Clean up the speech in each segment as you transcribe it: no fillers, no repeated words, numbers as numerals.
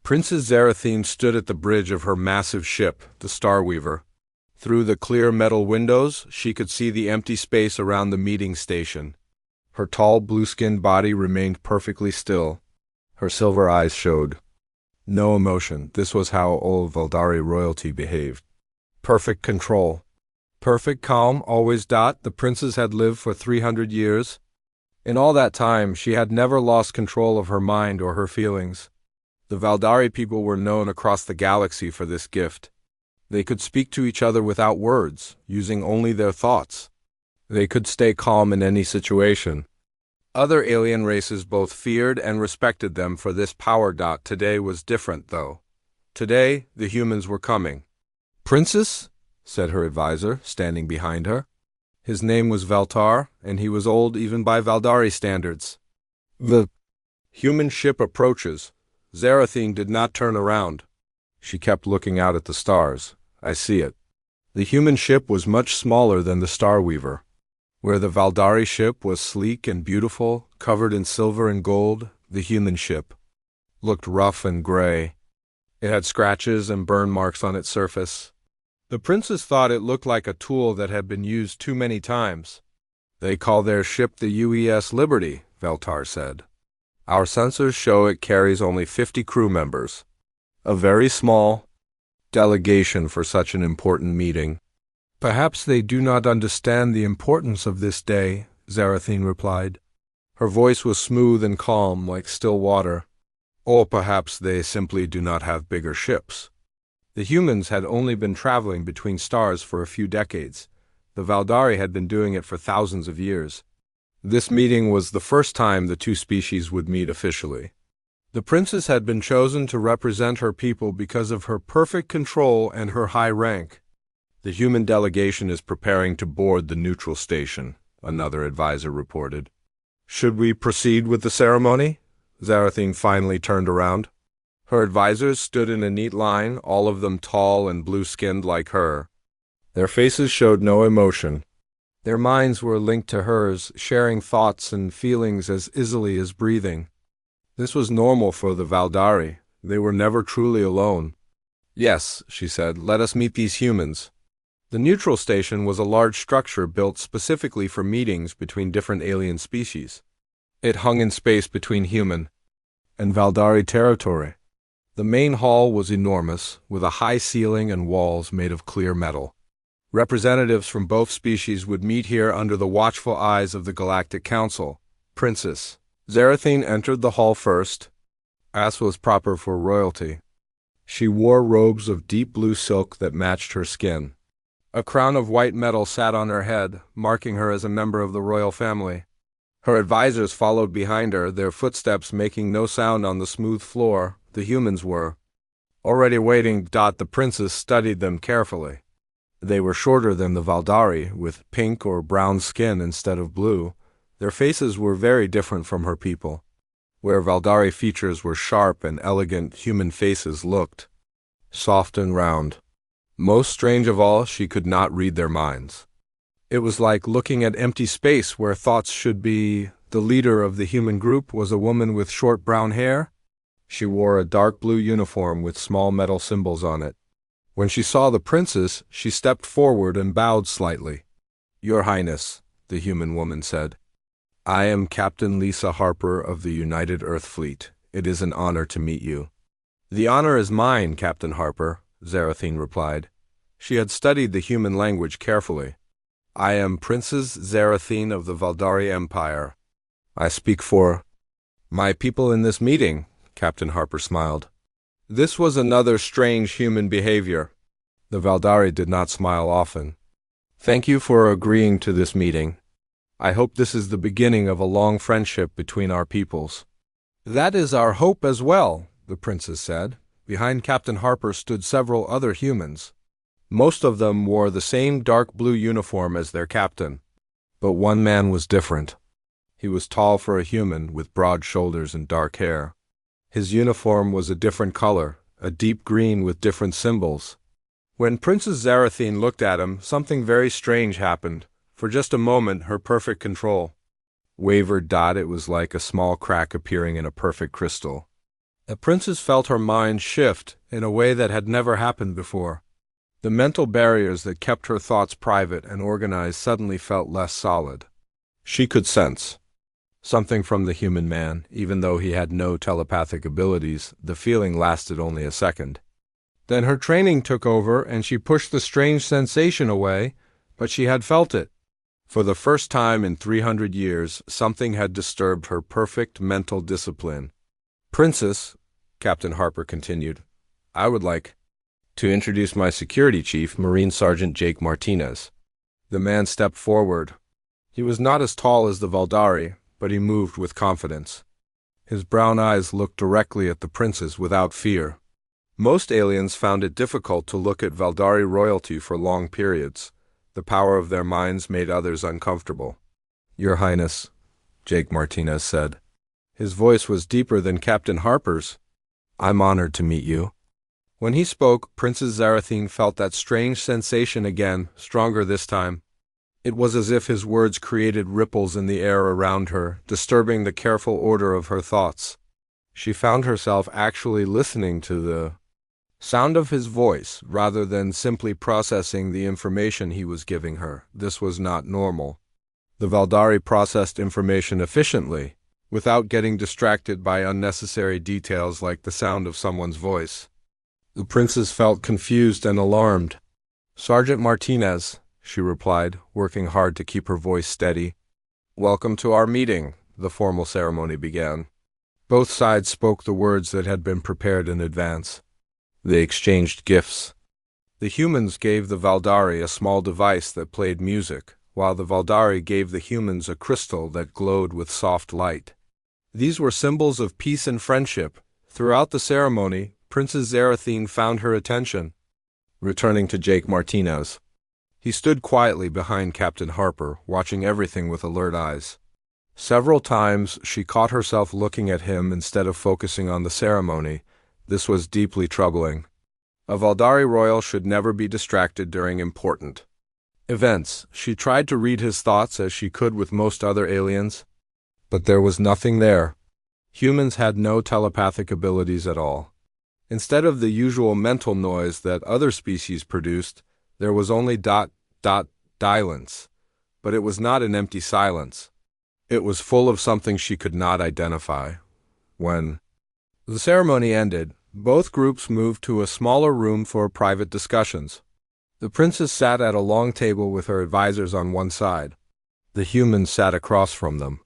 Princess Zarathine stood at the bridge of her massive ship, the Starweaver. Through the clear metal windows, she could see the empty space around the meeting station. Her tall, blue-skinned body remained perfectly still. Her silver eyes showed no emotion. This was how old Valdari royalty behaved. Perfect control. Perfect calm, always. The princess had lived for 300 years. In all that time, she had never lost control of her mind or her feelings. The Valdari people were known across the galaxy for this gift. They could speak to each other without words, using only their thoughts. They could stay calm in any situation. Other alien races both feared and respected them for this power. Today was different, though. Today, the humans were coming. "Princess?" said her advisor, standing behind her. His name was Valtar, and he was old even by Valdari standards. "The human ship approaches." Zarathine did not turn around. She kept looking out at the stars. "I see it." The human ship was much smaller than the Starweaver. Where the Valdari ship was sleek and beautiful, covered in silver and gold, the human ship looked rough and gray. It had scratches and burn marks on its surface. The princess thought it looked like a tool that had been used too many times. "They call their ship the UES Liberty," Valtar said. "Our sensors show it carries only 50 crew members. A very small delegation for such an important meeting." "Perhaps they do not understand the importance of this day," Zarathine replied. Her voice was smooth and calm, like still water. "Or perhaps they simply do not have bigger ships." The humans had only been traveling between stars for a few decades. The Valdari had been doing it for thousands of years. This meeting was the first time the two species would meet officially. The princess had been chosen to represent her people because of her perfect control and her high rank. "The human delegation is preparing to board the neutral station," another advisor reported. "Should we proceed with the ceremony?" Zarathine finally turned around. Her advisors stood in a neat line, all of them tall and blue-skinned like her. Their faces showed no emotion. Their minds were linked to hers, sharing thoughts and feelings as easily as breathing. This was normal for the Valdari. They were never truly alone. "Yes," she said, "let us meet these humans." The neutral station was a large structure built specifically for meetings between different alien species. It hung in space between human and Valdari territory. The main hall was enormous, with a high ceiling and walls made of clear metal. Representatives from both species would meet here under the watchful eyes of the Galactic Council. "Princess." Zarathine entered the hall first, as was proper for royalty. She wore robes of deep blue silk that matched her skin. A crown of white metal sat on her head, marking her as a member of the royal family. Her advisors followed behind her, their footsteps making no sound on the smooth floor. The humans were already waiting. The princess studied them carefully. They were shorter than the Valdari, with pink or brown skin instead of blue. Their faces were very different from her people. Where Valdari features were sharp and elegant, human faces looked soft and round. Most strange of all, she could not read their minds. It was like looking at empty space where thoughts should be. The leader of the human group was a woman with short brown hair. She wore a dark blue uniform with small metal symbols on it. When she saw the princess, she stepped forward and bowed slightly. "Your Highness," the human woman said. "I am Captain Lisa Harper of the United Earth Fleet. It is an honor to meet you." "The honor is mine, Captain Harper," Zarathine replied. She had studied the human language carefully. "I am Princess Zarathine of the Valdari Empire. I speak for my people in this meeting," Captain Harper smiled. This was another strange human behavior. The Valdari did not smile often. "Thank you for agreeing to this meeting. I hope this is the beginning of a long friendship between our peoples." "That is our hope as well," the princess said. Behind Captain Harper stood several other humans. Most of them wore the same dark blue uniform as their captain. But one man was different. He was tall for a human, with broad shoulders and dark hair. His uniform was a different color, a deep green with different symbols. When Princess Zarathine looked at him, something very strange happened. For just a moment, her perfect control wavered. It was like a small crack appearing in a perfect crystal. The princess felt her mind shift in a way that had never happened before. The mental barriers that kept her thoughts private and organized suddenly felt less solid. She could sense something from the human man, even though he had no telepathic abilities. The feeling lasted only a second. Then her training took over and she pushed the strange sensation away, but she had felt it. For the first time in 300 years, something had disturbed her perfect mental discipline. "Princess," Captain Harper continued, "I would like to introduce my security chief, Marine Sergeant Jake Martinez." The man stepped forward. He was not as tall as the Valdari, but he moved with confidence. His brown eyes looked directly at the princess without fear. Most aliens found it difficult to look at Valdari royalty for long periods. The power of their minds made others uncomfortable. "Your Highness," Jake Martinez said. His voice was deeper than Captain Harper's. "I'm honored to meet you." When he spoke, Princess Zarathine felt that strange sensation again, stronger this time. It was as if his words created ripples in the air around her, disturbing the careful order of her thoughts. She found herself actually listening to the sound of his voice, rather than simply processing the information he was giving her. This was not normal. The Valdari processed information efficiently, without getting distracted by unnecessary details like the sound of someone's voice. The princess felt confused and alarmed. "Sergeant Martinez," she replied, working hard to keep her voice steady. "Welcome to our meeting," the formal ceremony began. Both sides spoke the words that had been prepared in advance. They exchanged gifts. The humans gave the Valdari a small device that played music, while the Valdari gave the humans a crystal that glowed with soft light. These were symbols of peace and friendship. Throughout the ceremony, Princess Zarathine found her attention. Returning to Jake Martinez, he stood quietly behind Captain Harper, watching everything with alert eyes. Several times she caught herself looking at him instead of focusing on the ceremony. This was deeply troubling. A Valdari royal should never be distracted during important events. She tried to read his thoughts as she could with most other aliens, but there was nothing there. Humans had no telepathic abilities at all. Instead of the usual mental noise that other species produced, there was only silence. But it was not an empty silence. It was full of something she could not identify. When the ceremony ended, both groups moved to a smaller room for private discussions. The princess sat at a long table with her advisors on one side. The humans sat across from them.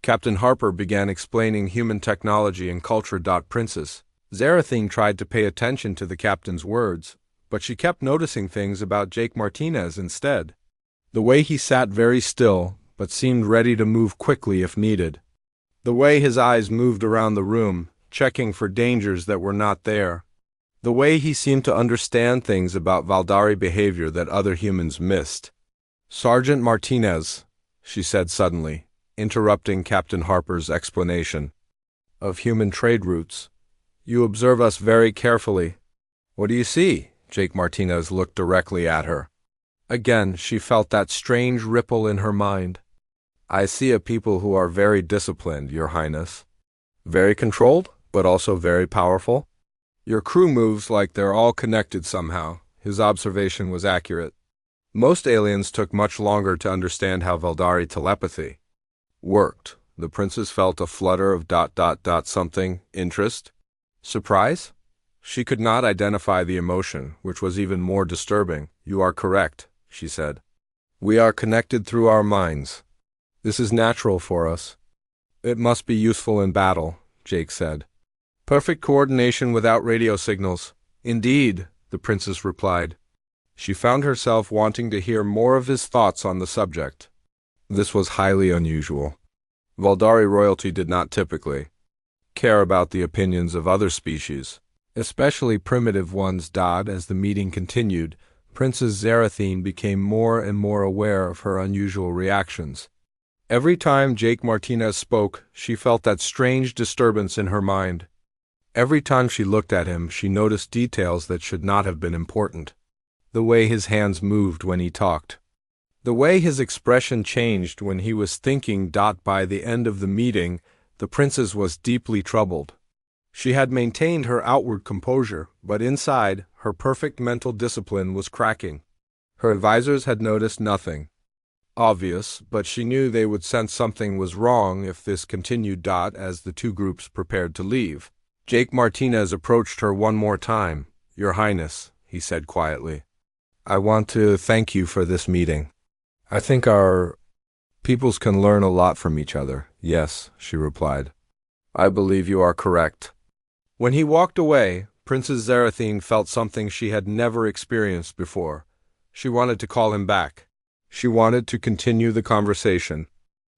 Captain Harper began explaining human technology and culture. Princess Zarathine tried to pay attention to the captain's words, but she kept noticing things about Jake Martinez instead. The way he sat very still, but seemed ready to move quickly if needed. The way his eyes moved around the room, checking for dangers that were not there. The way he seemed to understand things about Valdari behavior that other humans missed. "Sergeant Martinez," she said suddenly, interrupting Captain Harper's explanation of human trade routes. "You observe us very carefully." "What do you see?" Jake Martinez looked directly at her. Again, she felt that strange ripple in her mind. "I see a people who are very disciplined, Your Highness. Very controlled, but also very powerful. Your crew moves like they're all connected somehow." His observation was accurate. Most aliens took much longer to understand how Valdari telepathy worked. The princess felt a flutter of something, interest, surprise. She could not identify the emotion, which was even more disturbing. "You are correct," she said. "We are connected through our minds. This is natural for us. It must be useful in battle," Jake said. "Perfect coordination without radio signals." "Indeed," the princess replied. She found herself wanting to hear more of his thoughts on the subject. This was highly unusual. Valdari royalty did not typically care about the opinions of other species, especially primitive ones. As the meeting continued, Princess Zarathine became more and more aware of her unusual reactions. Every time Jake Martinez spoke, she felt that strange disturbance in her mind. Every time she looked at him, she noticed details that should not have been important. The way his hands moved when he talked. The way his expression changed when he was thinking. By the end of the meeting, the princess was deeply troubled. She had maintained her outward composure, but inside, her perfect mental discipline was cracking. Her advisors had noticed nothing obvious, but she knew they would sense something was wrong if this continued. As the two groups prepared to leave, Jake Martinez approached her one more time. "Your Highness," he said quietly, "I want to thank you for this meeting. I think our peoples can learn a lot from each other." "Yes," she replied. "I believe you are correct." When he walked away, Princess Zarathine felt something she had never experienced before. She wanted to call him back. She wanted to continue the conversation.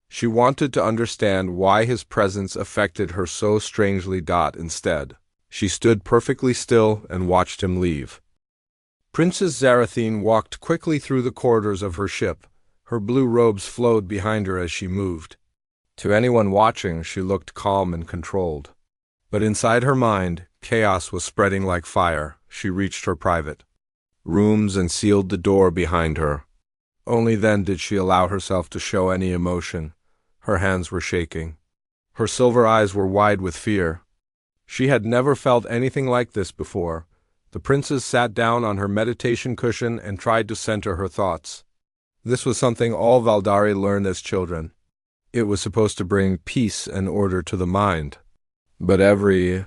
She wanted to understand why his presence affected her so strangely. Instead, she stood perfectly still and watched him leave. Princess Zarathine walked quickly through the corridors of her ship. Her blue robes flowed behind her as she moved. To anyone watching, she looked calm and controlled. But inside her mind, chaos was spreading like fire. She reached her private rooms and sealed the door behind her. Only then did she allow herself to show any emotion. Her hands were shaking. Her silver eyes were wide with fear. She had never felt anything like this before. The princess sat down on her meditation cushion and tried to center her thoughts. This was something all Valdari learned as children. It was supposed to bring peace and order to the mind. But every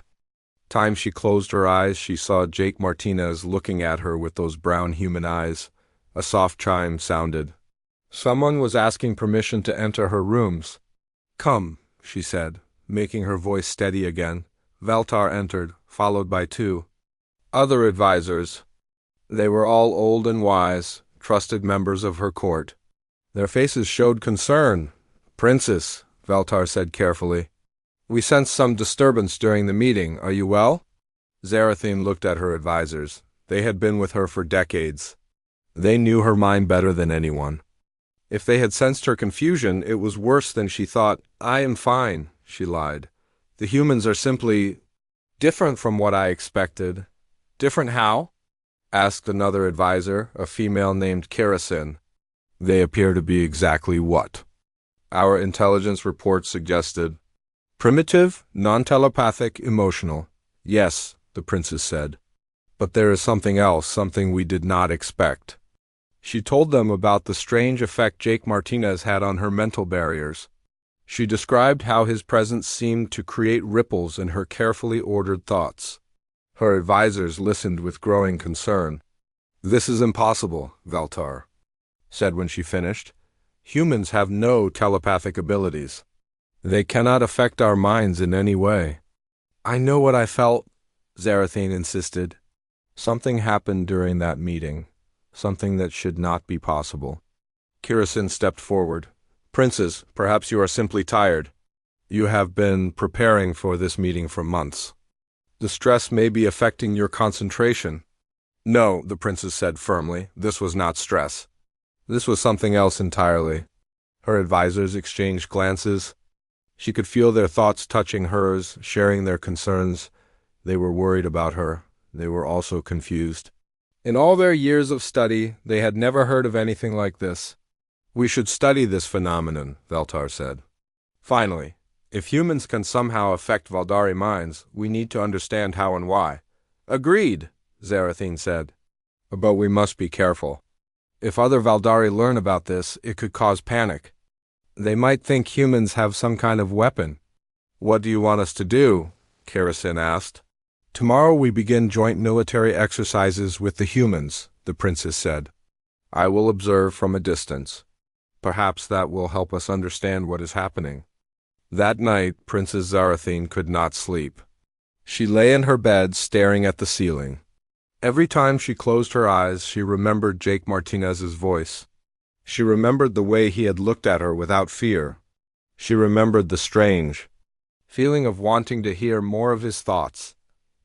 time she closed her eyes, she saw Jake Martinez looking at her with those brown human eyes. A soft chime sounded. Someone was asking permission to enter her rooms. "Come," she said, making her voice steady again. Valtar entered, followed by two other advisors. They were all old and wise, trusted members of her court. Their faces showed concern. "Princess," Valtar said carefully, "we sensed some disturbance during the meeting. Are you well?" Zarathine looked at her advisors. They had been with her for decades. They knew her mind better than anyone. If they had sensed her confusion, it was worse than she thought. "I am fine," she lied. "The humans are simply different from what I expected." "Different how?" asked another advisor, a female named Kerosene. "They appear to be exactly what our intelligence report suggested. Primitive, non-telepathic, emotional." "Yes," the princess said. "But there is something else, something we did not expect." She told them about the strange effect Jake Martinez had on her mental barriers. She described how his presence seemed to create ripples in her carefully ordered thoughts. Her advisors listened with growing concern. "This is impossible," Valtar said when she finished. "Humans have no telepathic abilities. They cannot affect our minds in any way." "I know what I felt," Zarathine insisted. "Something happened during that meeting. Something that should not be possible." Kerosene stepped forward. "Princess, perhaps you are simply tired. You have been preparing for this meeting for months. The stress may be affecting your concentration." "No," the princess said firmly. "This was not stress. This was something else entirely." Her advisors exchanged glances. She could feel their thoughts touching hers, sharing their concerns. They were worried about her. They were also confused. In all their years of study, they had never heard of anything like this. "We should study this phenomenon," Valtar said. "Finally, if humans can somehow affect Valdari minds, we need to understand how and why." "Agreed," Zarathine said. "But we must be careful. If other Valdari learn about this, it could cause panic. They might think humans have some kind of weapon." "What do you want us to do?" Kerosene asked. "Tomorrow we begin joint military exercises with the humans," the princess said. "I will observe from a distance. Perhaps that will help us understand what is happening." That night, Princess Zarathine could not sleep. She lay in her bed staring at the ceiling. Every time she closed her eyes, she remembered Jake Martinez's voice. She remembered the way he had looked at her without fear. She remembered the strange feeling of wanting to hear more of his thoughts.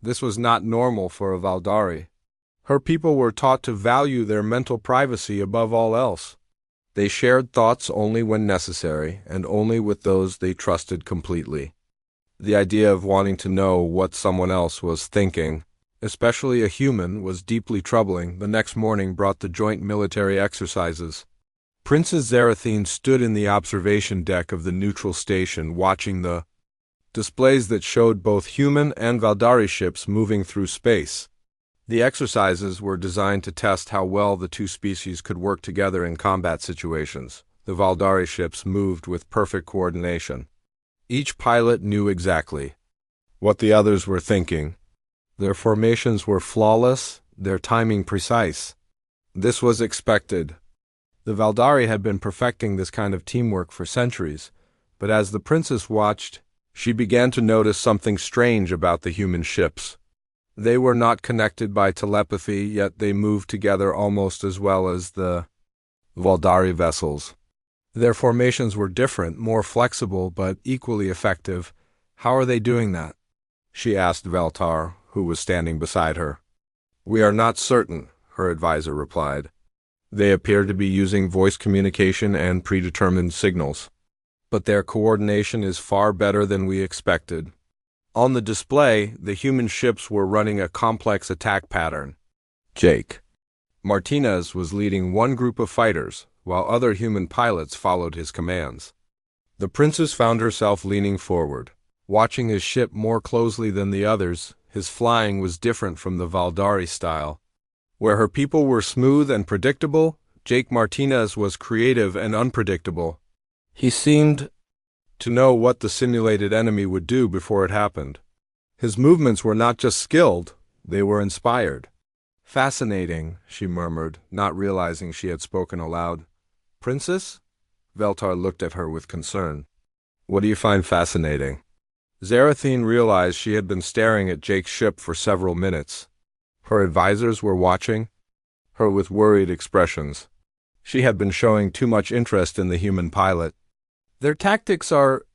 This was not normal for a Valdari. Her people were taught to value their mental privacy above all else. They shared thoughts only when necessary, and only with those they trusted completely. The idea of wanting to know what someone else was thinking, especially a human, was deeply troubling. The next morning brought the joint military exercises. Princess Zarathine stood in the observation deck of the neutral station watching the displays that showed both human and Valdari ships moving through space. The exercises were designed to test how well the two species could work together in combat situations. The Valdari ships moved with perfect coordination. Each pilot knew exactly what the others were thinking. Their formations were flawless, their timing precise. This was expected. The Valdari had been perfecting this kind of teamwork for centuries, but as the princess watched, she began to notice something strange about the human ships. They were not connected by telepathy, yet they moved together almost as well as the Valdari vessels. Their formations were different, more flexible, but equally effective. How are they doing that? She asked Veltar, who was standing beside her. We are not certain, her advisor replied. They appear to be using voice communication and predetermined signals. But their coordination is far better than we expected. On the display, the human ships were running a complex attack pattern. Jake Martinez was leading one group of fighters, while other human pilots followed his commands. The princess found herself leaning forward, watching his ship more closely than the others. His flying was different from the Valdari style. Where her people were smooth and predictable, Jake Martinez was creative and unpredictable. He seemed to know what the simulated enemy would do before it happened. His movements were not just skilled, they were inspired. Fascinating, she murmured, not realizing she had spoken aloud. Princess? Veltar looked at her with concern. What do you find fascinating? Zarathine realized she had been staring at Jake's ship for several minutes. Her advisors were watching her with worried expressions. She had been showing too much interest in the human pilot. Their tactics are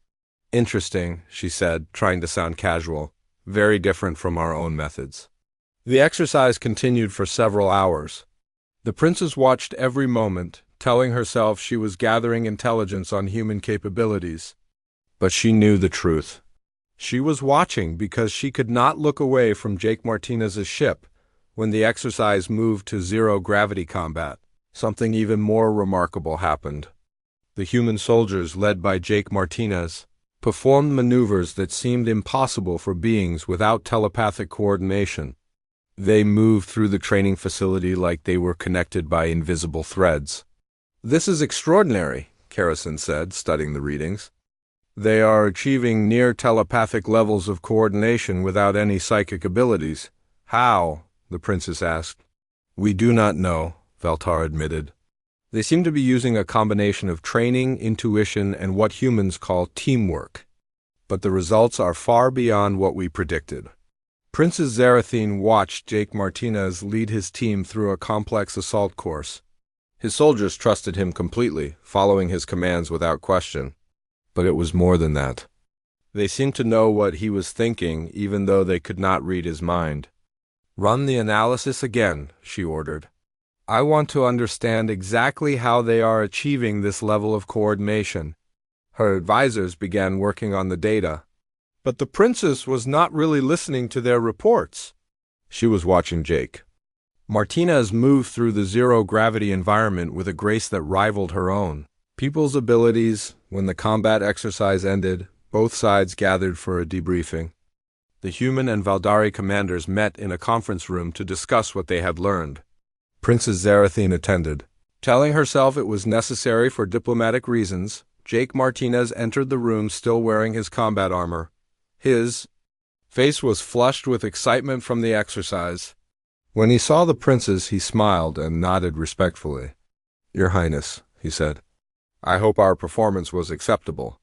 interesting, she said, trying to sound casual, very different from our own methods. The exercise continued for several hours. The princess watched every moment, telling herself she was gathering intelligence on human capabilities. But she knew the truth. She was watching because she could not look away from Jake Martinez's ship. When the exercise moved to zero-gravity combat, something even more remarkable happened. The human soldiers, led by Jake Martinez, performed maneuvers that seemed impossible for beings without telepathic coordination. They moved through the training facility like they were connected by invisible threads. This is extraordinary, Karrison said, studying the readings. They are achieving near telepathic levels of coordination without any psychic abilities. How? The princess asked. We do not know, Veltar admitted. They seem to be using a combination of training, intuition, and what humans call teamwork. But the results are far beyond what we predicted. Princess Zarathine watched Jake Martinez lead his team through a complex assault course. His soldiers trusted him completely, following his commands without question. But it was more than that. They seemed to know what he was thinking, even though they could not read his mind. Run the analysis again, she ordered. I want to understand exactly how they are achieving this level of coordination. Her advisors began working on the data. But the princess was not really listening to their reports. She was watching Jake. Martinez moved through the zero-gravity environment with a grace that rivaled her own. People's abilities. When the combat exercise ended, both sides gathered for a debriefing. The human and Valdari commanders met in a conference room to discuss what they had learned. Princess Zarathine attended. Telling herself it was necessary for diplomatic reasons, Jake Martinez entered the room still wearing his combat armor. His face was flushed with excitement from the exercise. When he saw the princess, he smiled and nodded respectfully. Your Highness, he said, I hope our performance was acceptable.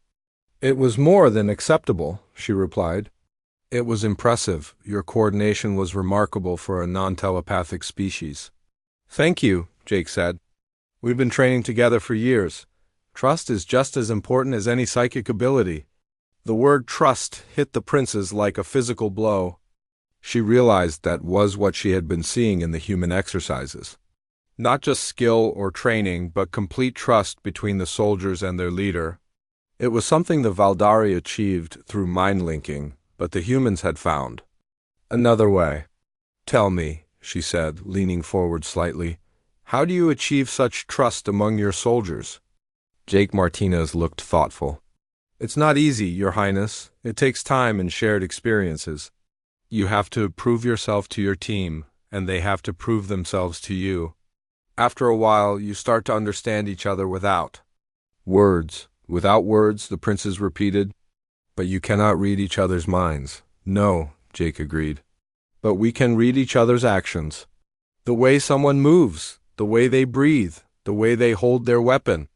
It was more than acceptable, she replied. It was impressive. Your coordination was remarkable for a non-telepathic species. Thank you, Jake said. We've been training together for years. Trust is just as important as any psychic ability. The word trust hit the princess like a physical blow. She realized that was what she had been seeing in the human exercises. Not just skill or training, but complete trust between the soldiers and their leader. It was something the Valdari achieved through mind linking, but the humans had found another way. Tell me, she said, leaning forward slightly, how do you achieve such trust among your soldiers? Jake Martinez looked thoughtful. It's not easy, Your Highness. It takes time and shared experiences. You have to prove yourself to your team, and they have to prove themselves to you. After a while, you start to understand each other without words. Without words, the princes repeated. But you cannot read each other's minds. No, Jake agreed. But we can read each other's actions. The way someone moves, the way they breathe, the way they hold their weapon.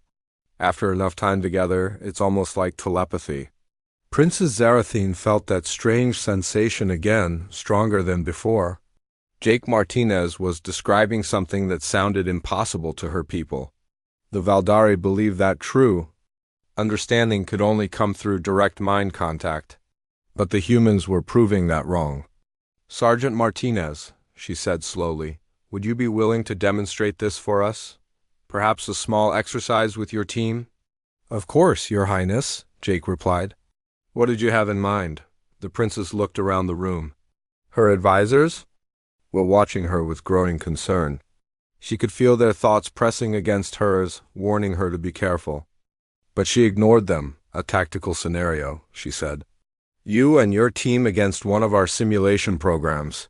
After enough time together, it's almost like telepathy. Princess Zarathine felt that strange sensation again, stronger than before. Jake Martinez was describing something that sounded impossible to her people. The Valdari believed that true. Understanding could only come through direct mind contact. But the humans were proving that wrong. Sergeant Martinez, she said slowly, would you be willing to demonstrate this for us? Perhaps a small exercise with your team? Of course, Your Highness, Jake replied. What did you have in mind? The princess looked around the room. Her advisors were watching her with growing concern. She could feel their thoughts pressing against hers, warning her to be careful. But she ignored them. A tactical scenario, she said. You and your team against one of our simulation programs.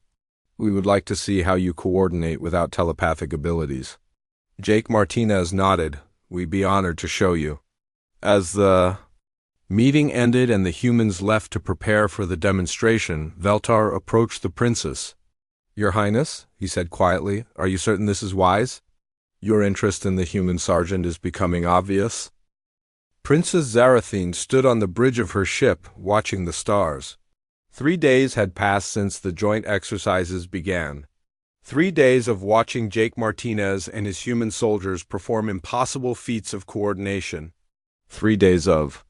We would like to see how you coordinate without telepathic abilities. Jake Martinez nodded. We'd be honored to show you. As the meeting ended and the humans left to prepare for the demonstration, Veltar approached the princess. Your Highness, he said quietly, are you certain this is wise? Your interest in the human sergeant is becoming obvious. Princess Zarathine stood on the bridge of her ship, watching the stars. 3 days had passed since the joint exercises began. 3 days of watching Jake Martinez and his human soldiers perform impossible feats of coordination. 3 days of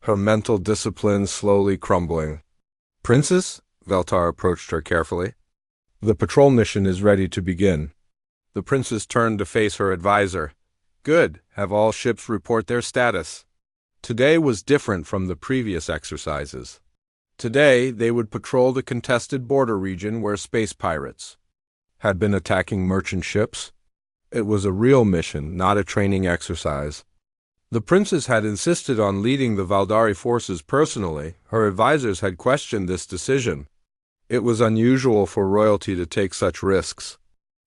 her mental discipline slowly crumbling. Princess, Veltar approached her carefully. The patrol mission is ready to begin. The princess turned to face her advisor. Good. Have all ships report their status. Today was different from the previous exercises. Today, they would patrol the contested border region where space pirates had been attacking merchant ships. It was a real mission, not a training exercise. The princess had insisted on leading the Valdari forces personally. Her advisors had questioned this decision. It was unusual for royalty to take such risks.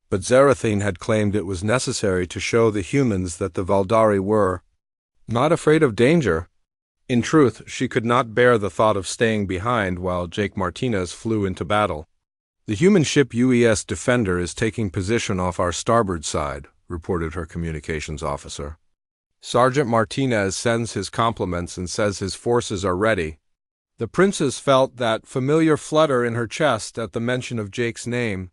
But Zarathine had claimed it was necessary to show the humans that the Valdari were not afraid of danger. In truth, she could not bear the thought of staying behind while Jake Martinez flew into battle. The human ship UES Defender is taking position off our starboard side, reported her communications officer. Sergeant Martinez sends his compliments and says his forces are ready. The princess felt that familiar flutter in her chest at the mention of Jake's name.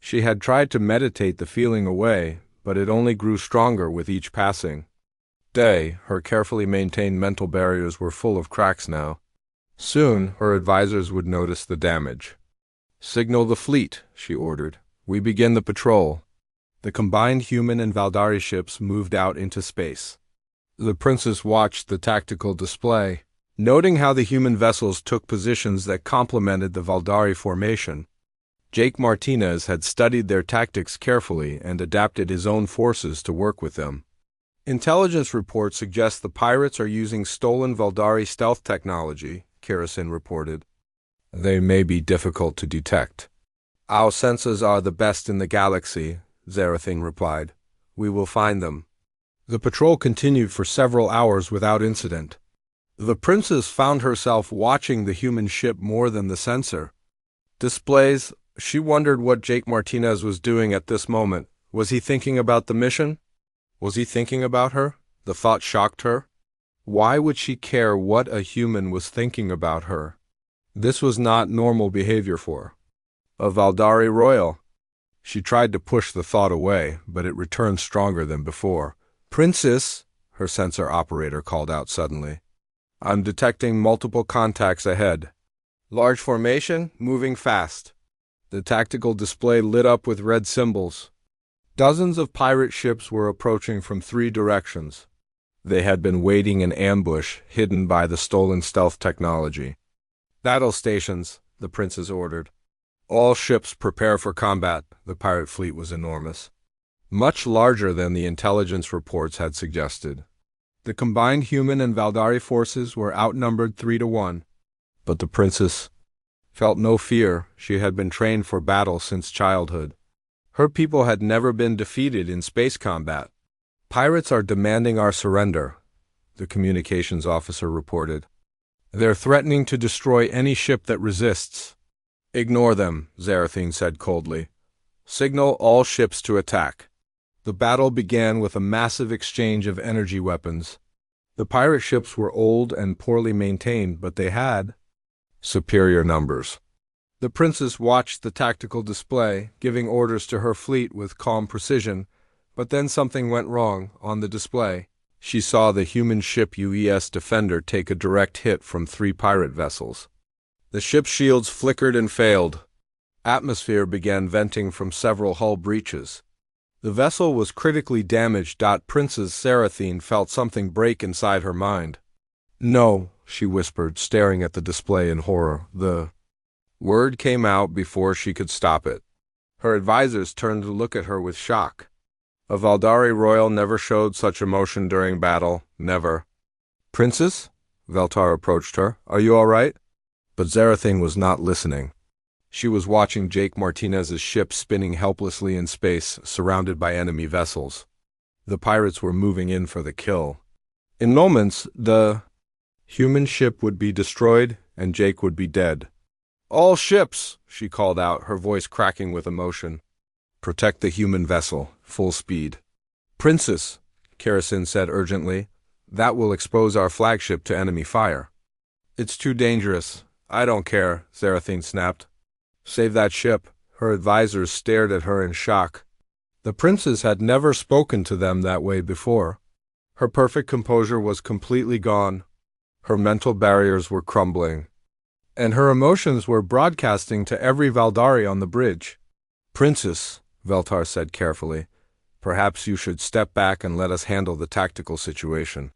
She had tried to meditate the feeling away, but it only grew stronger with each passing day. Her carefully maintained mental barriers were full of cracks now. Soon, her advisors would notice the damage. Signal the fleet, she ordered. We begin the patrol. The combined human and Valdari ships moved out into space. The princess watched the tactical display, noting how the human vessels took positions that complemented the Valdari formation. Jake Martinez had studied their tactics carefully and adapted his own forces to work with them. Intelligence reports suggest the pirates are using stolen Valdari stealth technology, Karasin reported. They may be difficult to detect. Our sensors are the best in the galaxy, Zarathine replied. We will find them. The patrol continued for several hours without incident. The princess found herself watching the human ship more than the sensor displays. She wondered what Jake Martinez was doing at this moment. Was he thinking about the mission? Was he thinking about her? The thought shocked her. Why would she care what a human was thinking about her? This was not normal behavior for a Valdari royal. She tried to push the thought away, but it returned stronger than before. Princess, her sensor operator called out suddenly. I'm detecting multiple contacts ahead. Large formation, moving fast. The tactical display lit up with red symbols. Dozens of pirate ships were approaching from 3 directions. They had been waiting in ambush, hidden by the stolen stealth technology. Battle stations, the princess ordered. All ships prepare for combat. The pirate fleet was enormous, much larger than the intelligence reports had suggested. The combined human and Valdari forces were outnumbered 3-1. But the princess felt no fear. She had been trained for battle since childhood. Her people had never been defeated in space combat. Pirates are demanding our surrender, the communications officer reported. They're threatening to destroy any ship that resists. Ignore them, Zarathine said coldly. Signal all ships to attack. The battle began with a massive exchange of energy weapons. The pirate ships were old and poorly maintained, but they had superior numbers. The princess watched the tactical display, giving orders to her fleet with calm precision, but then something went wrong on the display. She saw the human ship HFY Defender take a direct hit from 3 pirate vessels. The ship's shields flickered and failed. Atmosphere began venting from several hull breaches. The vessel was critically damaged. Princess Zarathine felt something break inside her mind. No, she whispered, staring at the display in horror. The word came out before she could stop it. Her advisors turned to look at her with shock. A Valdari royal never showed such emotion during battle, never. Princess? Veltar approached her. Are you all right? But Zarathine was not listening. She was watching Jake Martinez's ship spinning helplessly in space, surrounded by enemy vessels. The pirates were moving in for the kill. In moments, the human ship would be destroyed, and Jake would be dead. All ships, she called out, her voice cracking with emotion. Protect the human vessel, full speed. Princess, Karasin said urgently, that will expose our flagship to enemy fire. It's too dangerous. I don't care, Zarathine snapped. Save that ship. Her advisors stared at her in shock. The princess had never spoken to them that way before. Her perfect composure was completely gone. Her mental barriers were crumbling. And her emotions were broadcasting to every Valdari on the bridge. Princess, Veltar said carefully, perhaps you should step back and let us handle the tactical situation.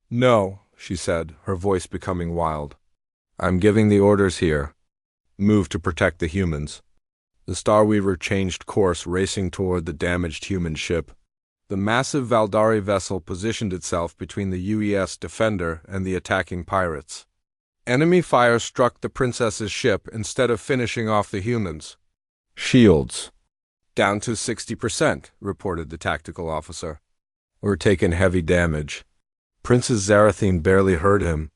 No, she said, her voice becoming wild. I'm giving the orders here. Move to protect the humans. The Starweaver changed course, racing toward the damaged human ship. The massive Valdari vessel positioned itself between the HFY Defender and the attacking pirates. Enemy fire struck the princess's ship instead of finishing off the humans. Shields. Down to 60%, reported the tactical officer. We're taking heavy damage. Princess Zarathine barely heard him.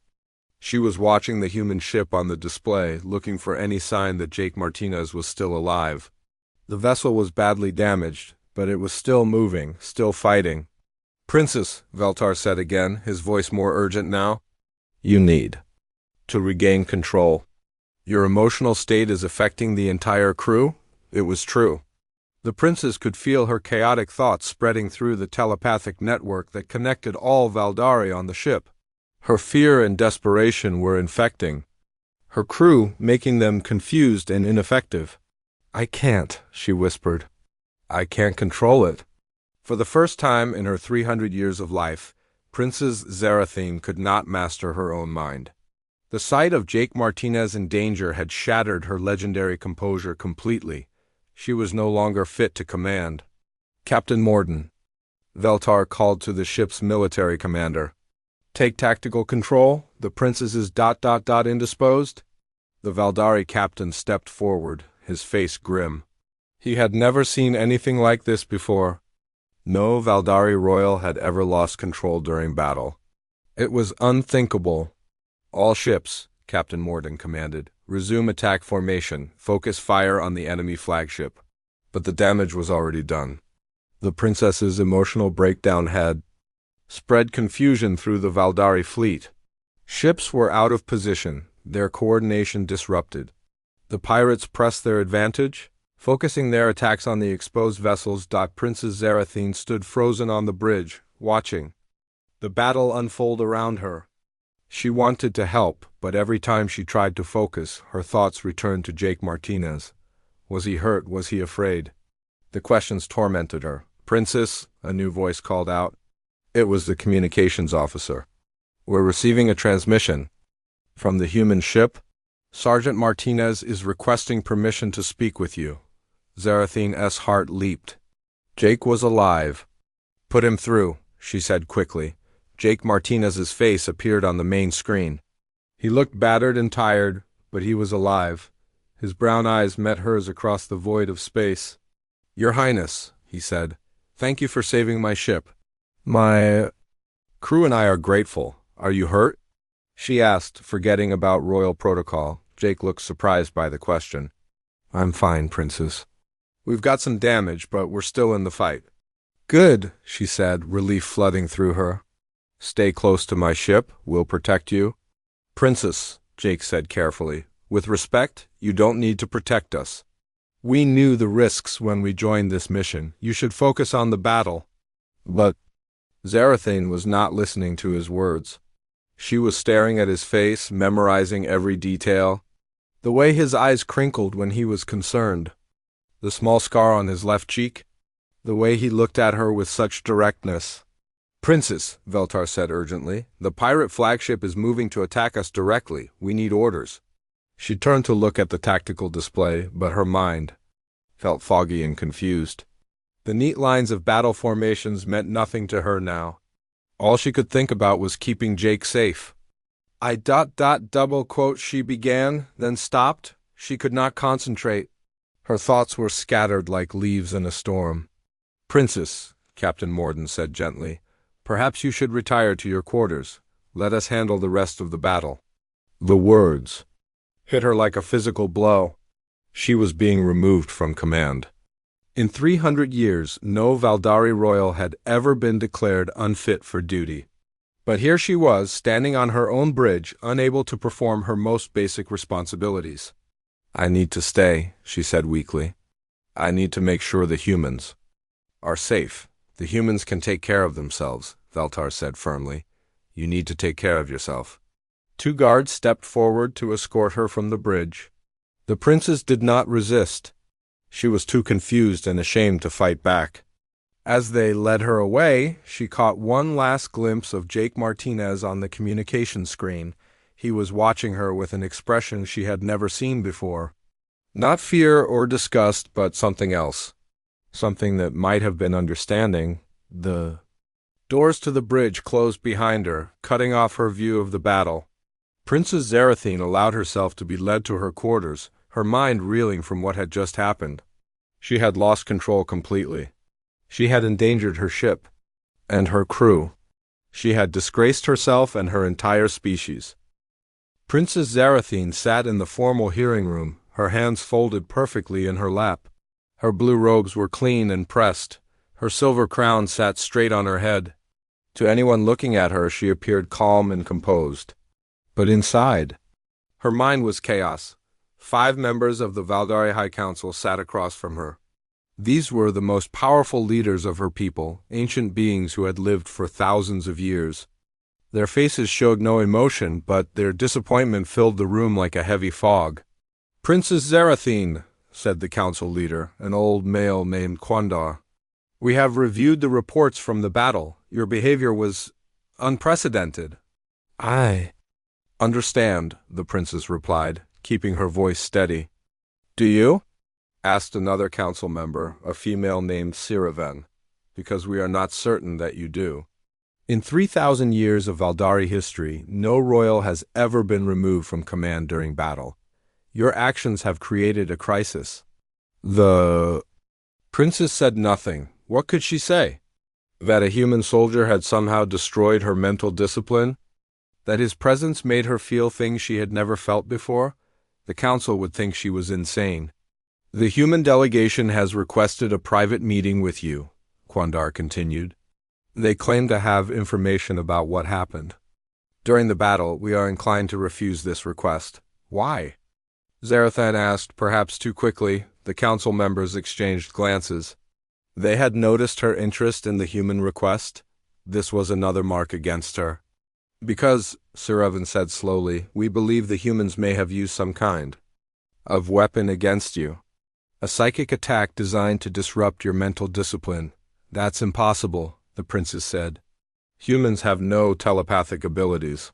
She was watching the human ship on the display, looking for any sign that Jake Martinez was still alive. The vessel was badly damaged, but it was still moving, still fighting. Princess, Veltar said again, his voice more urgent now. You need to regain control. Your emotional state is affecting the entire crew? It was true. The princess could feel her chaotic thoughts spreading through the telepathic network that connected all Valdari on the ship. Her fear and desperation were infecting her crew, making them confused and ineffective. I can't, she whispered. I can't control it. For the first time in her 300 years of life, Princess Zarathine could not master her own mind. The sight of Jake Martinez in danger had shattered her legendary composure completely. She was no longer fit to command. Captain Morden, Veltar called to the ship's military commander. Take tactical control. The princess is ... indisposed. The Valdari captain stepped forward, his face grim. He had never seen anything like this before. No Valdari royal had ever lost control during battle. It was unthinkable. All ships, Captain Morden commanded, resume attack formation, focus fire on the enemy flagship. But the damage was already done. The princess's emotional breakdown had spread confusion through the Valdari fleet. Ships were out of position, their coordination disrupted. The pirates pressed their advantage, focusing their attacks on the exposed vessels. Princess Zarathine stood frozen on the bridge, watching the battle unfold around her. She wanted to help, but every time she tried to focus, her thoughts returned to Jake Martinez. Was he hurt? Was he afraid? The questions tormented her. Princess, a new voice called out. It was the communications officer. We're receiving a transmission. From the human ship? Sergeant Martinez is requesting permission to speak with you. Zarathine's heart leaped. Jake was alive. Put him through, she said quickly. Jake Martinez's face appeared on the main screen. He looked battered and tired, but he was alive. His brown eyes met hers across the void of space. "Your Highness," he said, "thank you for saving my ship. My crew and I are grateful. Are you hurt?" she asked, forgetting about royal protocol. Jake looked surprised by the question. "I'm fine, Princess. We've got some damage, but we're still in the fight." "Good," she said, relief flooding through her. "Stay close to my ship. We'll protect you." "Princess," Jake said carefully, "with respect, you don't need to protect us. We knew the risks when we joined this mission. You should focus on the battle." But Zarathane was not listening to his words. She was staring at his face, memorizing every detail. The way his eyes crinkled when he was concerned. The small scar on his left cheek. The way he looked at her with such directness. "Princess," Veltar said urgently, "the pirate flagship is moving to attack us directly. We need orders." She turned to look at the tactical display, but her mind felt foggy and confused. The neat lines of battle formations meant nothing to her now. All she could think about was keeping Jake safe. She began, then stopped. She could not concentrate. Her thoughts were scattered like leaves in a storm. "Princess," Captain Morden said gently, "perhaps you should retire to your quarters. Let us handle the rest of the battle." The words hit her like a physical blow. She was being removed from command. In 300 years, no Valdari Royal had ever been declared unfit for duty. But here she was, standing on her own bridge, unable to perform her most basic responsibilities. "I need to stay," she said weakly. "I need to make sure the humans are safe. The humans can take care of themselves," Veltar said firmly. "You need to take care of yourself." 2 guards stepped forward to escort her from the bridge. The princess did not resist. She was too confused and ashamed to fight back. As they led her away, she caught one last glimpse of Jake Martinez on the communication screen. He was watching her with an expression she had never seen before. Not fear or disgust, but something else. Something that might have been understanding. The doors to the bridge closed behind her, cutting off her view of the battle. Princess Zarathane allowed herself to be led to her quarters, her mind reeling from what had just happened. She had lost control completely. She had endangered her ship and her crew. She had disgraced herself and her entire species. Princess Zarathane sat in the formal hearing room, her hands folded perfectly in her lap. Her blue robes were clean and pressed. Her silver crown sat straight on her head. To anyone looking at her, she appeared calm and composed. But inside, her mind was chaos. 5 members of the Valdari High Council sat across from her. These were the most powerful leaders of her people, ancient beings who had lived for thousands of years. Their faces showed no emotion, but their disappointment filled the room like a heavy fog. "Princess Zarathane," said the council leader, an old male named Quandar, "we have reviewed the reports from the battle. Your behavior was unprecedented." "I understand," the princess replied, keeping her voice steady. "Do you?" asked another council member, a female named Siraven. "Because we are not certain that you do. In 3,000 years of Valdari history, no royal has ever been removed from command during battle. Your actions have created a crisis." The princess said nothing. What could she say? That a human soldier had somehow destroyed her mental discipline? That his presence made her feel things she had never felt before? The council would think she was insane. "The human delegation has requested a private meeting with you," Quandar continued. "They claim to have information about what happened. During the battle, we are inclined to refuse this request." "Why?" Zarathane asked, perhaps too quickly. The council members exchanged glances. They had noticed her interest in the human request. This was another mark against her. "Because," Siravan said slowly, "we believe the humans may have used some kind of weapon against you. A psychic attack designed to disrupt your mental discipline." "That's impossible," the princess said. "Humans have no telepathic abilities."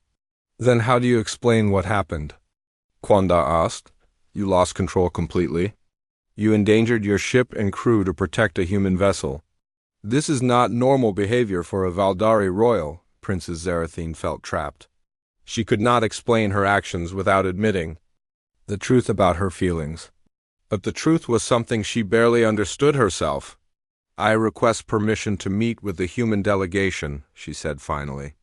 "Then how do you explain what happened?" Quandar asked. "You lost control completely. You endangered your ship and crew to protect a human vessel. This is not normal behavior for a Valdari royal," Princess Zerathine felt trapped. She could not explain her actions without admitting the truth about her feelings. But the truth was something she barely understood herself. "I request permission to meet with the human delegation," she said finally.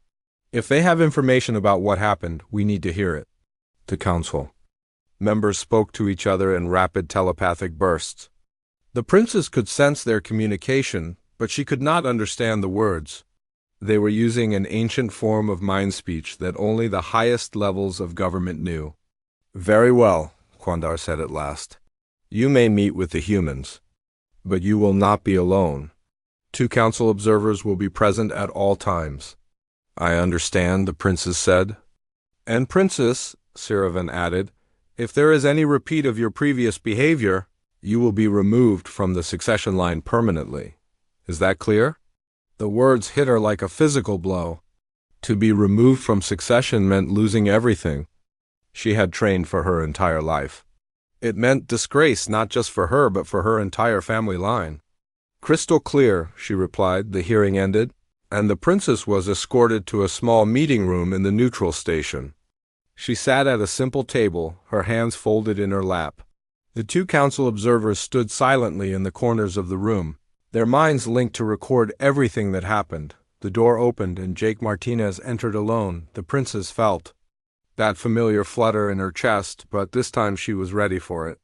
"If they have information about what happened, we need to hear it." The council members spoke to each other in rapid telepathic bursts. The princess could sense their communication, but she could not understand the words. They were using an ancient form of mind speech that only the highest levels of government knew. "Very well," Quandar said at last. "You may meet with the humans, but you will not be alone. 2 council observers will be present at all times." "I understand," the princess said. "And Princess," Siravan added, "if there is any repeat of your previous behavior, you will be removed from the succession line permanently. Is that clear?" The words hit her like a physical blow. To be removed from succession meant losing everything she had trained for her entire life. It meant disgrace not just for her but for her entire family line. "Crystal clear," she replied. The hearing ended, and the princess was escorted to a small meeting room in the neutral station. She sat at a simple table, her hands folded in her lap. The 2 council observers stood silently in the corners of the room, their minds linked to record everything that happened. The door opened and Jake Martinez entered alone. The princess felt that familiar flutter in her chest, but this time she was ready for it.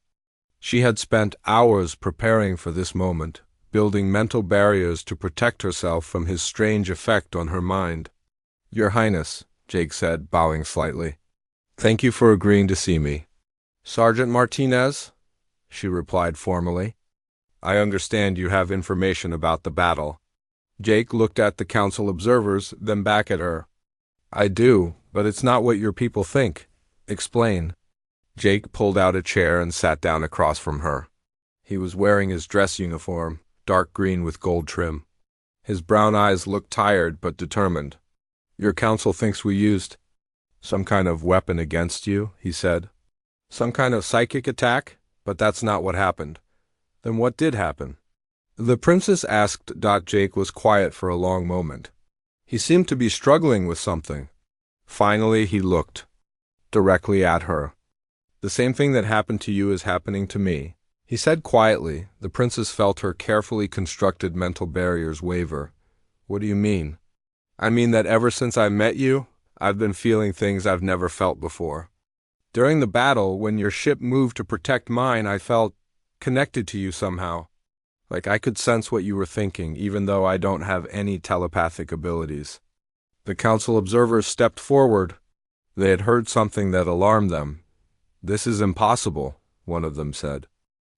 She had spent hours preparing for this moment, building mental barriers to protect herself from his strange effect on her mind. "Your Highness," Jake said, bowing slightly. "Thank you for agreeing to see me." "Sergeant Martinez," she replied formally. "I understand you have information about the battle." Jake looked at the council observers, then back at her. "I do, but it's not what your people think. Explain." Jake pulled out a chair and sat down across from her. He was wearing his dress uniform, dark green with gold trim. His brown eyes looked tired but determined. "Your council thinks we used some kind of weapon against you," he said. "Some kind of psychic attack? But that's not what happened." "Then what did happen?" The princess asked. Jake was quiet for a long moment. He seemed to be struggling with something. Finally, he looked directly at her. "The same thing that happened to you is happening to me," he said quietly. The princess felt her carefully constructed mental barriers waver. "What do you mean?" "I mean that ever since I met you, I've been feeling things I've never felt before. During the battle, when your ship moved to protect mine, I felt connected to you somehow. Like I could sense what you were thinking, even though I don't have any telepathic abilities." The council observers stepped forward. They had heard something that alarmed them. "This is impossible," one of them said.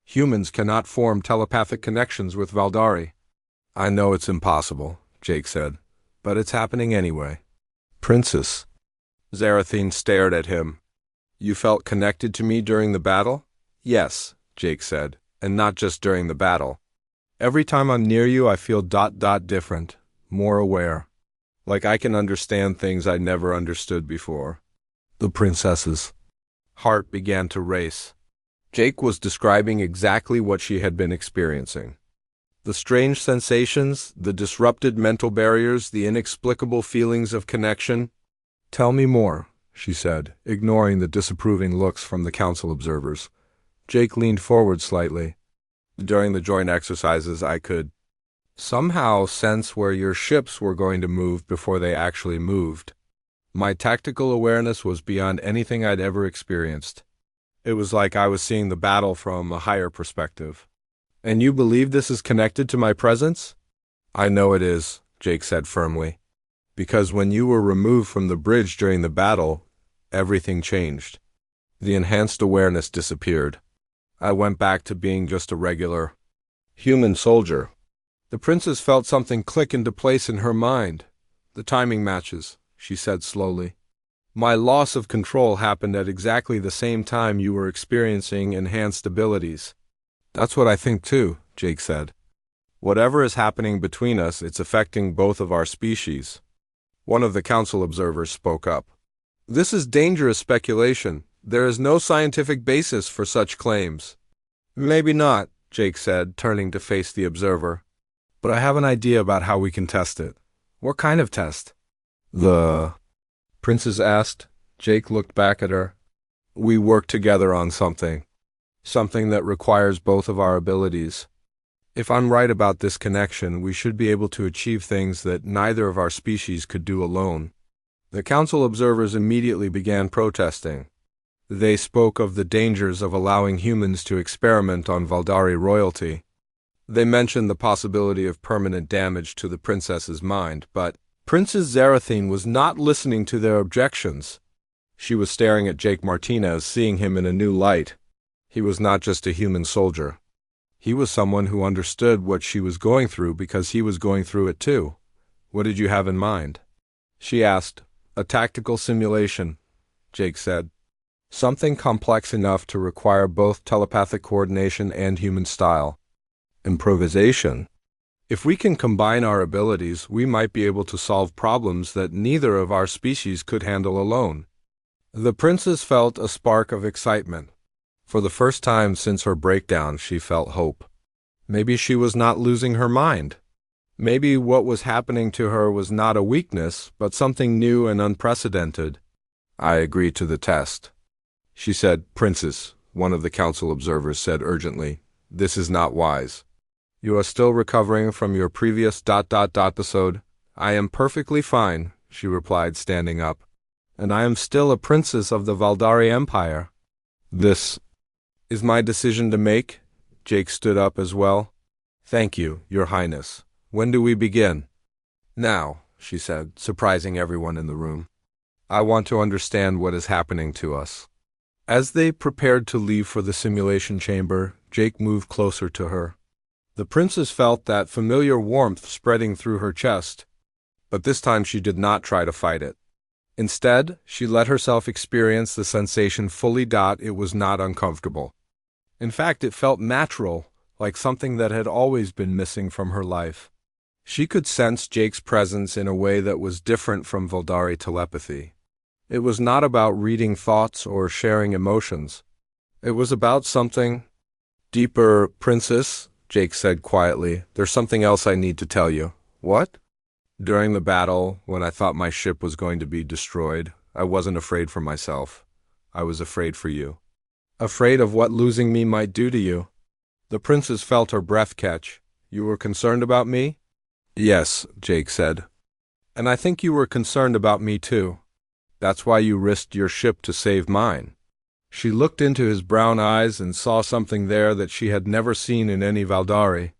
"Humans cannot form telepathic connections with Valdari." "I know it's impossible," Jake said, "but it's happening anyway." "Princess." Zerathine stared at him. "You felt connected to me during the battle?" "Yes," Jake said, "and not just during the battle. Every time I'm near you, I feel different, more aware. Like I can understand things I never understood before." The princess's heart began to race. Jake was describing exactly what she had been experiencing. The strange sensations, the disrupted mental barriers, the inexplicable feelings of connection. "Tell me more," she said, ignoring the disapproving looks from the council observers. Jake leaned forward slightly. "During the joint exercises, I could somehow sense where your ships were going to move before they actually moved. My tactical awareness was beyond anything I'd ever experienced. It was like I was seeing the battle from a higher perspective." "And you believe this is connected to my presence?" "I know it is," Jake said firmly. "Because when you were removed from the bridge during the battle, everything changed. The enhanced awareness disappeared. I went back to being just a regular human soldier." The princess felt something click into place in her mind. "The timing matches," she said slowly. "My loss of control happened at exactly the same time you were experiencing enhanced abilities." "That's what I think too," Jake said. "Whatever is happening between us, it's affecting both of our species." One of the council observers spoke up. "This is dangerous speculation. There is no scientific basis for such claims." "Maybe not," Jake said, turning to face the observer. "But I have an idea about how we can test it." "What kind of test?" The princess asked. Jake looked back at her. We work together on something. Something that requires both of our abilities. If I'm right about this connection, we should be able to achieve things that neither of our species could do alone. The council observers immediately began protesting. They spoke of the dangers of allowing humans to experiment on Valdari royalty. They mentioned the possibility of permanent damage to the princess's mind, but Princess Zarathine was not listening to their objections. She was staring at Jake Martinez, seeing him in a new light. He was not just a human soldier. He was someone who understood what she was going through because he was going through it too. What did you have in mind? She asked. A tactical simulation, Jake said. Something complex enough to require both telepathic coordination and human style. Improvisation. If we can combine our abilities, we might be able to solve problems that neither of our species could handle alone. The princess felt a spark of excitement. For the first time since her breakdown, she felt hope. Maybe she was not losing her mind. Maybe what was happening to her was not a weakness, but something new and unprecedented. I agree to the test. She said. Princess, one of the council observers said urgently, this is not wise. You are still recovering from your previous ... episode. I am perfectly fine, she replied, standing up. And I am still a princess of the Valdari Empire. This is my decision to make. Jake stood up as well. Thank you, Your Highness. When do we begin? Now, she said, surprising everyone in the room. I want to understand what is happening to us. As they prepared to leave for the simulation chamber, Jake moved closer to her. The princess felt that familiar warmth spreading through her chest, but this time she did not try to fight it. Instead, she let herself experience the sensation fully. It was not uncomfortable. In fact, it felt natural, like something that had always been missing from her life. She could sense Jake's presence in a way that was different from Valdari telepathy. It was not about reading thoughts or sharing emotions. It was about something deeper. Princess, Jake said quietly, there's something else I need to tell you. What? During the battle, when I thought my ship was going to be destroyed, I wasn't afraid for myself. I was afraid for you. Afraid of what losing me might do to you. The princess felt her breath catch. You were concerned about me? Yes, Jake said. And I think you were concerned about me too. That's why you risked your ship to save mine. She looked into his brown eyes and saw something there that she had never seen in any Valdari.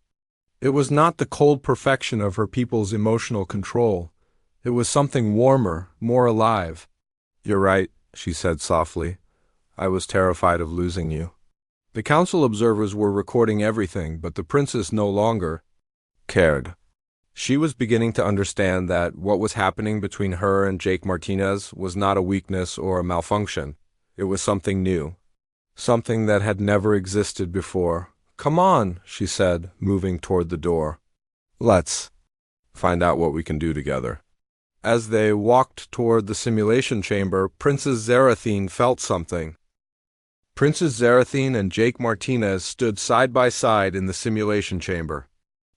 It was not the cold perfection of her people's emotional control. It was something warmer, more alive. You're right, she said softly. I was terrified of losing you. The council observers were recording everything, but the princess no longer cared. She was beginning to understand that what was happening between her and Jake Martinez was not a weakness or a malfunction. It was something new. Something that had never existed before. Come on, she said, moving toward the door. Let's find out what we can do together. As they walked toward the simulation chamber, Princess Zarathine felt something. Princess Zarathine and Jake Martinez stood side by side in the simulation chamber.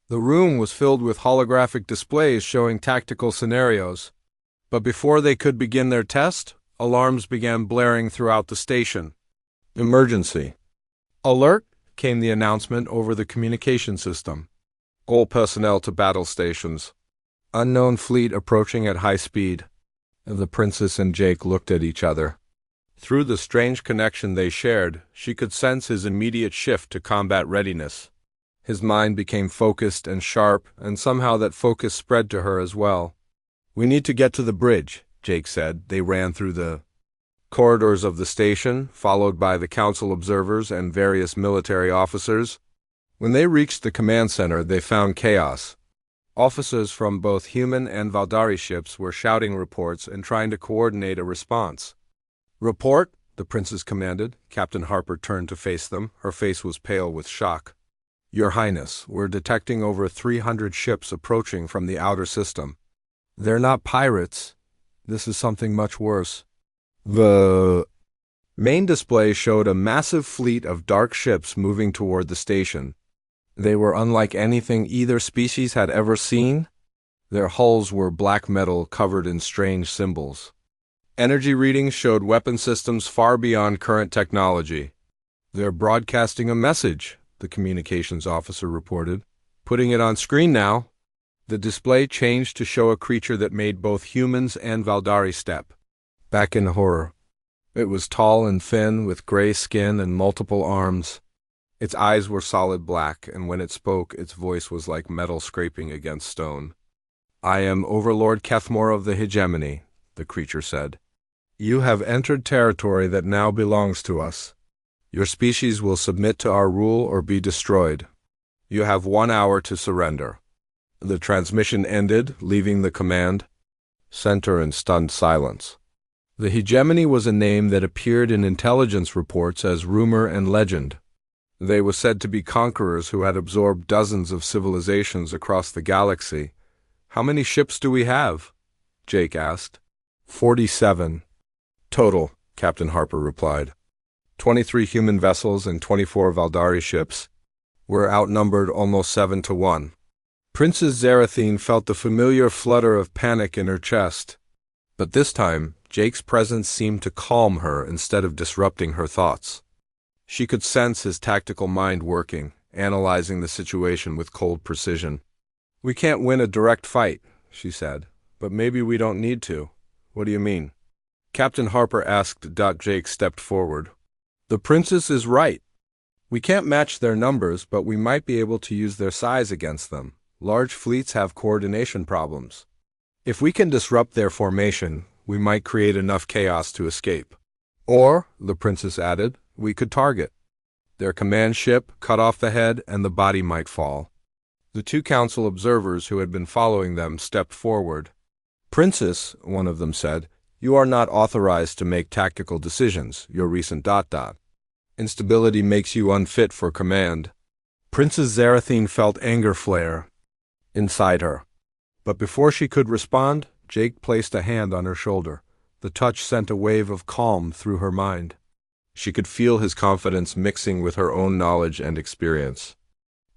The room was filled with holographic displays showing tactical scenarios. But before they could begin their test, alarms began blaring throughout the station. Emergency. Alert, came the announcement over the communication system. All personnel to battle stations. Unknown fleet approaching at high speed. The princess and Jake looked at each other. Through the strange connection they shared, she could sense his immediate shift to combat readiness. His mind became focused and sharp, and somehow that focus spread to her as well. We need to get to the bridge, Jake said. They ran through the corridors of the station, followed by the council observers and various military officers. When they reached the command center, they found chaos. Officers from both human and Valdari ships were shouting reports and trying to coordinate a response. Report, the princess commanded. Captain Harper turned to face them. Her face was pale with shock. Your Highness, we're detecting over 300 ships approaching from the outer system. They're not pirates. This is something much worse. The main display showed a massive fleet of dark ships moving toward the station. They were unlike anything either species had ever seen. Their hulls were black metal covered in strange symbols. Energy readings showed weapon systems far beyond current technology. "They're broadcasting a message," the communications officer reported. "Putting it on screen now." The display changed to show a creature that made both humans and Valdari step back in horror. It was tall and thin, with gray skin and multiple arms. Its eyes were solid black, and when it spoke, its voice was like metal scraping against stone. "I am Overlord Kethmore of the Hegemony," the creature said. "You have entered territory that now belongs to us. Your species will submit to our rule or be destroyed. You have 1 hour to surrender." The transmission ended, leaving the command center in stunned silence. The Hegemony was a name that appeared in intelligence reports as rumor and legend. They were said to be conquerors who had absorbed dozens of civilizations across the galaxy. "How many ships do we have?" Jake asked. 47. Total, Captain Harper replied. 23 human vessels and 24 Valdari ships. We're outnumbered almost 7 to 1. Princess Zarathine felt the familiar flutter of panic in her chest. But this time, Jake's presence seemed to calm her instead of disrupting her thoughts. She could sense his tactical mind working, analyzing the situation with cold precision. "We can't win a direct fight," she said, "but maybe we don't need to." "What do you mean?" Captain Harper asked. Jake stepped forward. "The princess is right. We can't match their numbers, but we might be able to use their size against them. Large fleets have coordination problems. If we can disrupt their formation, we might create enough chaos to escape. Or," the princess added, "we could target their command ship, cut off the head, and the body might fall." The 2 council observers who had been following them stepped forward. "Princess," one of them said, "you are not authorized to make tactical decisions. Your recent ... instability makes you unfit for command." Princess Zarathine felt anger flare inside her. But before she could respond, Jake placed a hand on her shoulder. The touch sent a wave of calm through her mind. She could feel his confidence mixing with her own knowledge and experience.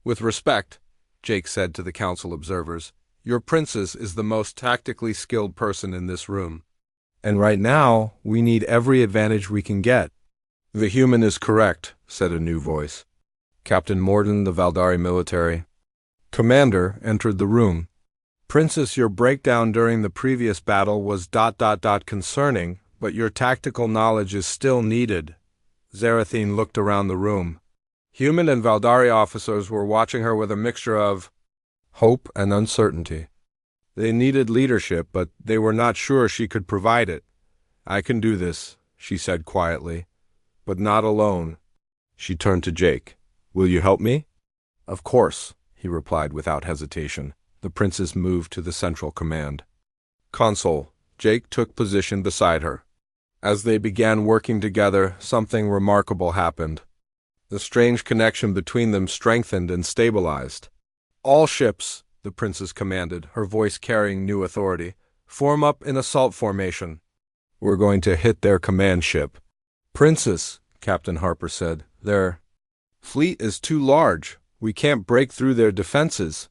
"With respect," Jake said to the council observers, "your princess is the most tactically skilled person in this room. And right now, we need every advantage we can get." "The human is correct," said a new voice. Captain Morden, the Valdari military commander, entered the room. "Princess, your breakdown during the previous battle was ... concerning, but your tactical knowledge is still needed." Zarathine looked around the room. Human and Valdari officers were watching her with a mixture of hope and uncertainty. They needed leadership, but they were not sure she could provide it. "I can do this," she said quietly, "but not alone." She turned to Jake. "Will you help me?" "Of course," he replied without hesitation. The princess moved to the central command console. Jake took position beside her. As they began working together, something remarkable happened. The strange connection between them strengthened and stabilized. "All ships," the princess commanded, her voice carrying new authority, "form up in assault formation. We're going to hit their command ship." "Princess," Captain Harper said, "their fleet is too large. We can't break through their defenses."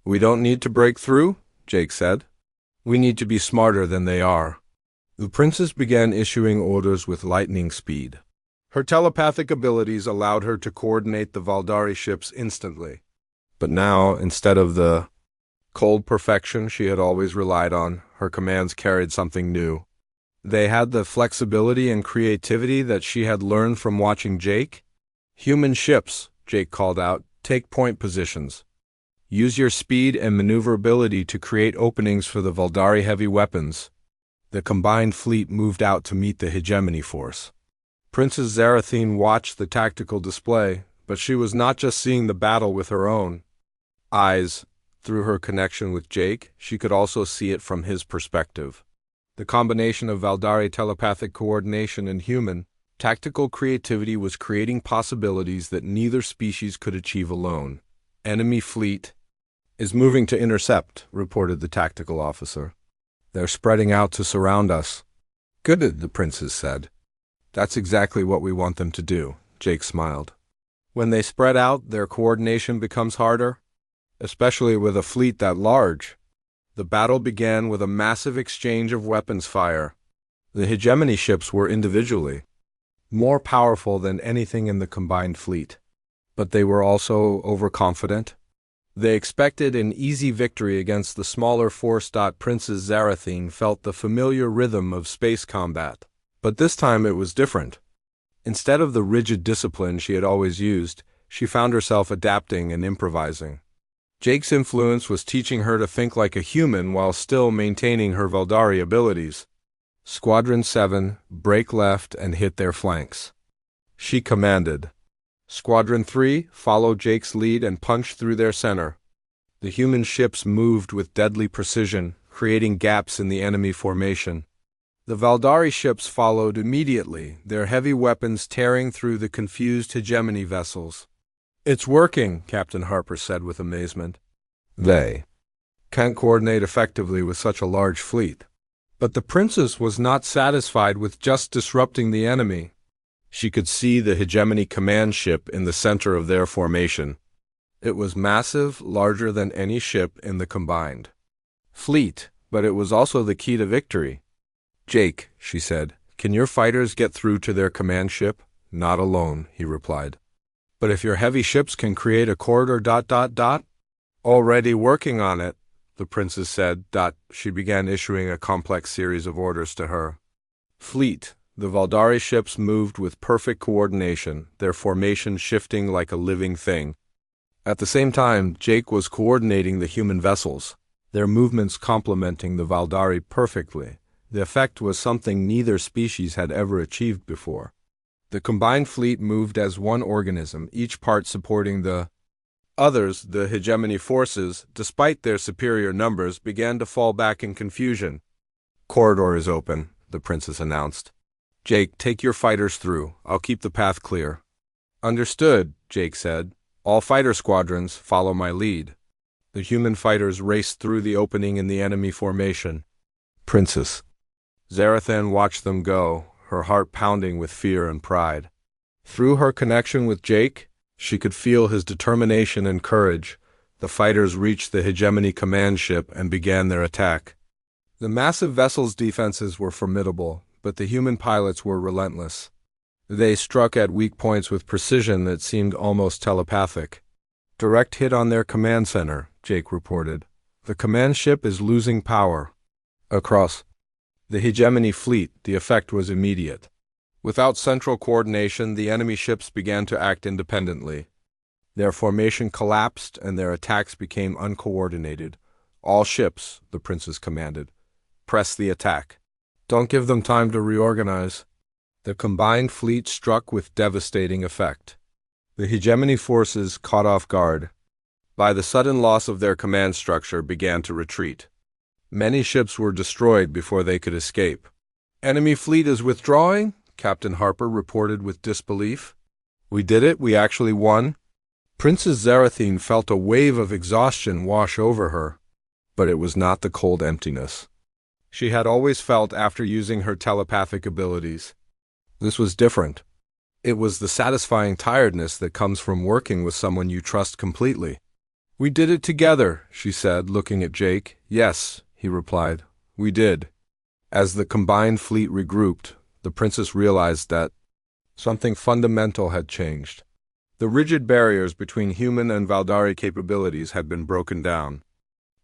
"We don't need to break through," Jake said. "We need to be smarter than they are." The princess began issuing orders with lightning speed. Her telepathic abilities allowed her to coordinate the Valdari ships instantly. But now, instead of the cold perfection she had always relied on, her commands carried something new. They had the flexibility and creativity that she had learned from watching Jake. "Human ships," Jake called out, "take point positions. Use your speed and maneuverability to create openings for the Valdari heavy weapons." The combined fleet moved out to meet the Hegemony force. Princess Zarathine watched the tactical display, but she was not just seeing the battle with her own eyes. Through her connection with Jake, she could also see it from his perspective. The combination of Valdari telepathic coordination and human tactical creativity was creating possibilities that neither species could achieve alone. "Enemy fleet is moving to intercept," reported the tactical officer. "They're spreading out to surround us." "Good," the princess said. "That's exactly what we want them to do," Jake smiled. "When they spread out, their coordination becomes harder, especially with a fleet that large." The battle began with a massive exchange of weapons fire. The hegemony ships were individually more powerful than anything in the combined fleet. But they were also overconfident. They expected an easy victory against the smaller force. Princess Zarathine felt the familiar rhythm of space combat. But this time it was different. Instead of the rigid discipline she had always used, she found herself adapting and improvising. Jake's influence was teaching her to think like a human while still maintaining her Valdari abilities. Squadron 7, break left and hit their flanks, she commanded. Squadron 3, follow Jake's lead and punch through their center. The human ships moved with deadly precision, creating gaps in the enemy formation. The Valdari ships followed immediately, their heavy weapons tearing through the confused hegemony vessels. "It's working," Captain Harper said with amazement. "They can't coordinate effectively with such a large fleet." But the princess was not satisfied with just disrupting the enemy. She could see the hegemony command ship in the center of their formation. It was massive, larger than any ship in the combined fleet, but it was also the key to victory. "Jake," she said, "can your fighters get through to their command ship?" "Not alone," he replied. "But if your heavy ships can create a corridor... Already working on it," the princess said. She began issuing a complex series of orders to her fleet. The Valdari ships moved with perfect coordination, their formation shifting like a living thing. At the same time, Jake was coordinating the human vessels, their movements complementing the Valdari perfectly. The effect was something neither species had ever achieved before. The combined fleet moved as one organism, each part supporting the others. The hegemony forces, despite their superior numbers, began to fall back in confusion. "Corridor is open," the princess announced. "Jake, take your fighters through. I'll keep the path clear." "Understood," Jake said. "All fighter squadrons, follow my lead." The human fighters raced through the opening in the enemy formation. Princess Zarathan watched them go, her heart pounding with fear and pride. Through her connection with Jake, she could feel his determination and courage. The fighters reached the hegemony command ship and began their attack. The massive vessel's defenses were formidable, but the human pilots were relentless. They struck at weak points with precision that seemed almost telepathic. "Direct hit on their command center," Jake reported. "The command ship is losing power." Across the hegemony fleet, the effect was immediate. Without central coordination, the enemy ships began to act independently. Their formation collapsed and their attacks became uncoordinated. "All ships," the princess commanded, "press the attack. Don't give them time to reorganize." The combined fleet struck with devastating effect. The hegemony forces, caught off guard by the sudden loss of their command structure, began to retreat. Many ships were destroyed before they could escape. "Enemy fleet is withdrawing," Captain Harper reported with disbelief. "We did it. We actually won." Princess Zarathine felt a wave of exhaustion wash over her, but it was not the cold emptiness she had always felt after using her telepathic abilities. This was different. It was the satisfying tiredness that comes from working with someone you trust completely. "We did it together," she said, looking at Jake. "Yes," he replied, "we did." As the combined fleet regrouped, the princess realized that something fundamental had changed. The rigid barriers between human and Valdari capabilities had been broken down.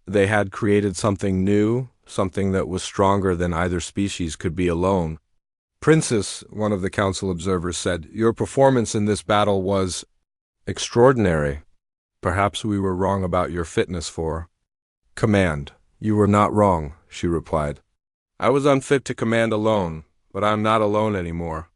They had created something new, something that was stronger than either species could be alone. "Princess," one of the council observers said, "your performance in this battle was extraordinary. Perhaps we were wrong about your fitness for command." "You were not wrong," she replied. "I was unfit to command alone, but I'm not alone anymore."